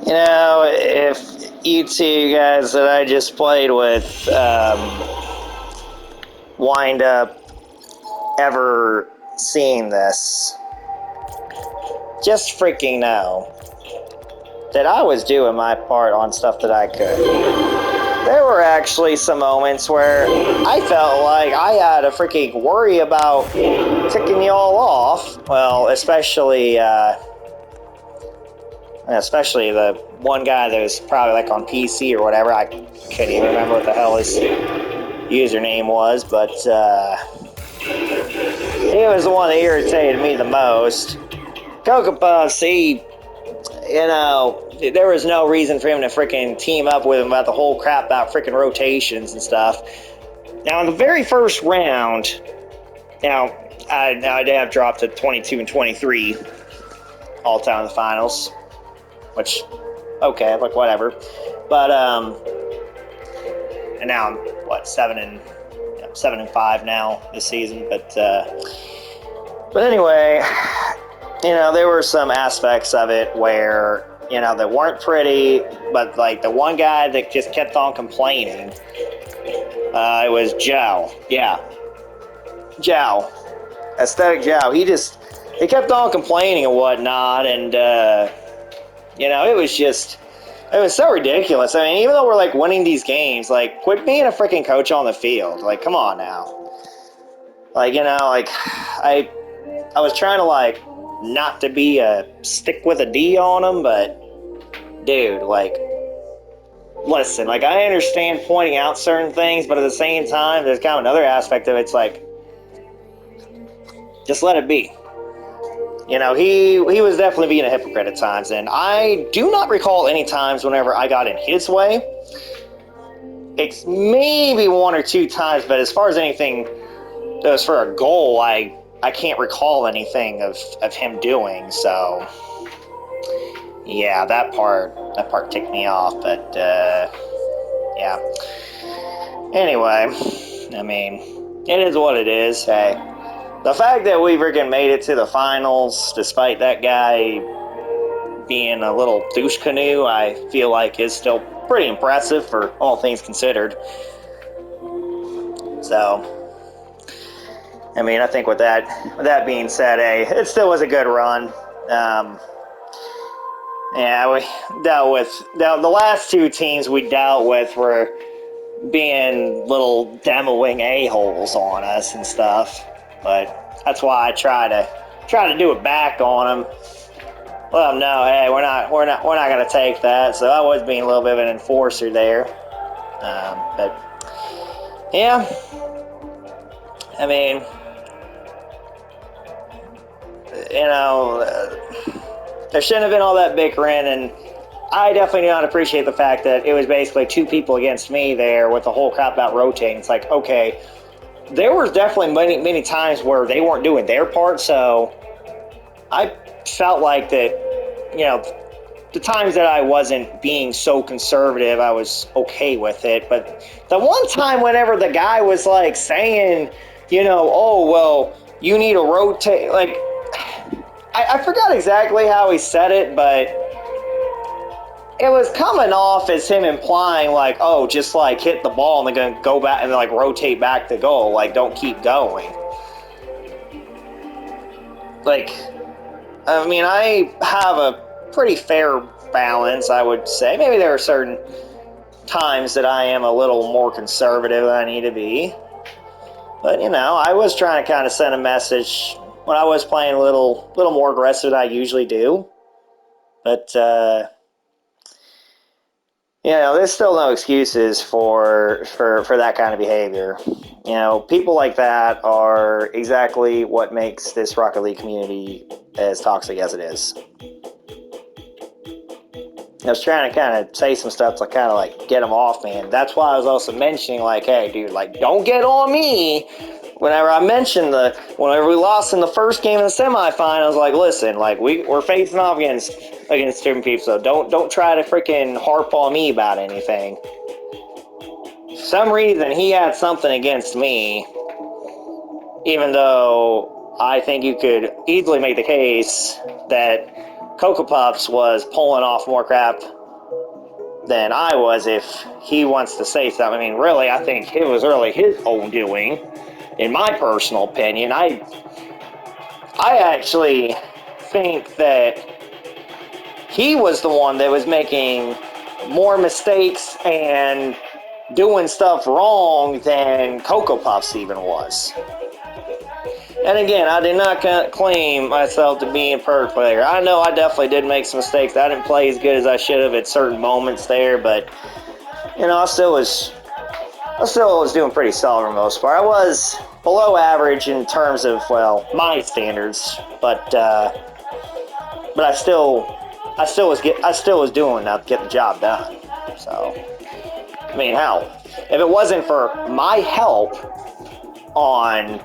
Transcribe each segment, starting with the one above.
You know, if you two guys that I just played with wind up ever seeing this, just freaking know that I was doing my part on stuff that I could. There were actually some moments where I felt like I had to freaking worry about ticking y'all off. Well, especially the one guy that was probably like on PC or whatever. I couldn't even remember what the hell his username was, but he was the one that irritated me the most. Cocoa Puffs, there was no reason for him to freaking team up with him about the whole crap about freaking rotations and stuff. Now, in the very first round, I have dropped to 22 and 23 all time in the finals, which, okay, like whatever. But and now I'm 7-5 now this season. But anyway, there were some aspects of it where that weren't pretty, but like the one guy that just kept on complaining, it was Joe. Yeah, Joe, Aesthetic Joe. He kept on complaining and whatnot, and it was so ridiculous. I mean, even though we're like winning these games, like quit being a freaking coach on the field. Like, come on now. Like, I was trying to like not to be a stick with a D on him, but dude, like, listen, like I understand pointing out certain things, but at the same time, there's kind of another aspect of it. It's like, just let it be. He was definitely being a hypocrite at times, and I do not recall any times whenever I got in his way. It's maybe one or two times, but as far as anything that was for a goal, I can't recall anything of him doing. So yeah, that part ticked me off. But yeah. Anyway, I mean, it is what it is. Hey, the fact that we freaking made it to the finals, despite that guy being a little douche canoe, I feel like is still pretty impressive for all things considered. So, I mean, I think with that being said, hey, it still was a good run. Yeah, we dealt with the last two teams we dealt with were being little demoing a-holes on us and stuff, but that's why I try to do it back on them. Let them know, hey, we're not gonna take that. So I was being a little bit of an enforcer there, but yeah, I mean, there shouldn't have been all that bickering, and I definitely do not appreciate the fact that it was basically two people against me there with the whole crap about rotating. It's like, okay, there was definitely many times where they weren't doing their part, so I felt like that, the times that I wasn't being so conservative, I was okay with it. But the one time whenever the guy was like saying, oh, well, you need to rotate, like, I forgot exactly how he said it, but it was coming off as him implying like, oh, just like hit the ball and then go back and like rotate back the goal, like don't keep going. Like, I mean, I have a pretty fair balance, I would say. Maybe there are certain times that I am a little more conservative than I need to be. But, I was trying to kind of send a message when I was playing a little more aggressive than I usually do. But, there's still no excuses for that kind of behavior. People like that are exactly what makes this Rocket League community as toxic as it is. I was trying to kind of say some stuff to kind of like get them off me, and that's why I was also mentioning like, hey, dude, like don't get on me whenever I mentioned whenever we lost in the first game in the semifinals, I was like, listen, like we're facing off against different people, so don't try to freaking harp on me about anything. For some reason, he had something against me, even though I think you could easily make the case that Cocoa Puffs was pulling off more crap than I was if he wants to say something. I mean, really, I think it was really his own doing, in my personal opinion. I actually think that he was the one that was making more mistakes and doing stuff wrong than Cocoa Puffs even was. And again, I did not claim myself to be a perfect player. I know I definitely did make some mistakes. I didn't play as good as I should have at certain moments there, but you know, I still was doing pretty solid for the most part. I was below average in terms of, well, my standards, but I still was doing enough to get the job done. So, I mean, hell, if it wasn't for my help on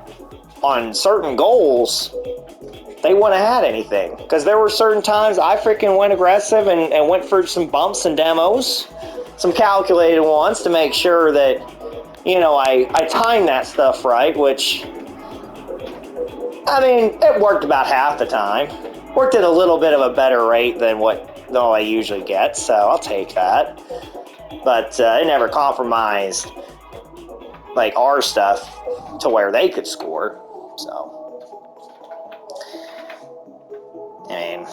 certain goals, they wouldn't have had anything. Because there were certain times I freaking went aggressive and went for some bumps and demos, some calculated ones to make sure that, you know, I timed that stuff right, which, I mean, it worked about half the time. Worked at a little bit of a better rate than what I usually get, so I'll take that. But it never compromised, like, our stuff to where they could score. So, I mean,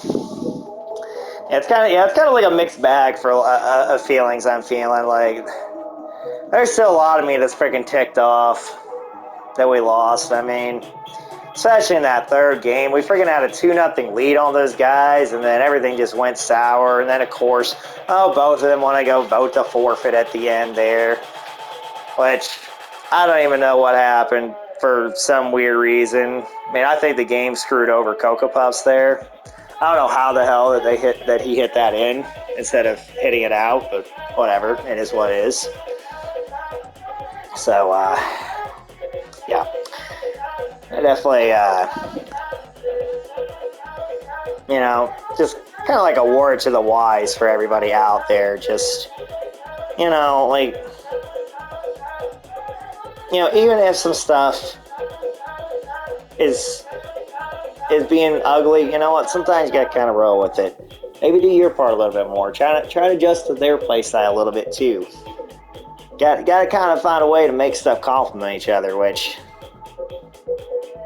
it's kind of like a mixed bag for feelings I'm feeling. Like, there's still a lot of me that's freaking ticked off that we lost. I mean, especially in that third game, we freaking had a 2-0 lead on those guys, and then everything just went sour. And then, of course, both of them want to go vote the forfeit at the end there, which I don't even know what happened for some weird reason. I mean, I think the game screwed over Cocoa Puffs there. I don't know how the hell that he hit that in instead of hitting it out, but whatever. It is what it is. So, yeah. I definitely, you know, just kind of like a word to the wise for everybody out there. Just, you know, like, you know, even if some stuff is being ugly, you know what? Sometimes you gotta kind of roll with it. Maybe do your part a little bit more. Try to adjust to their play style a little bit too. Got to kind of find a way to make stuff complement each other. Which,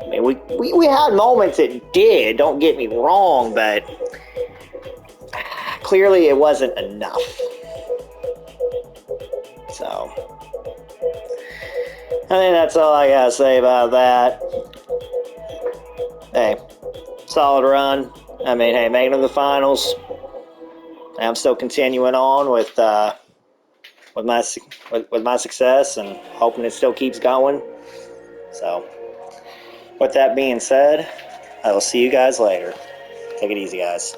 I mean, we had moments that did. Don't get me wrong, but clearly it wasn't enough. So, I think that's all I gotta say about that. Hey, solid run. I mean, hey, making it to the finals. I'm still continuing on with my success and hoping it still keeps going. So, with that being said, I will see you guys later. Take it easy, guys.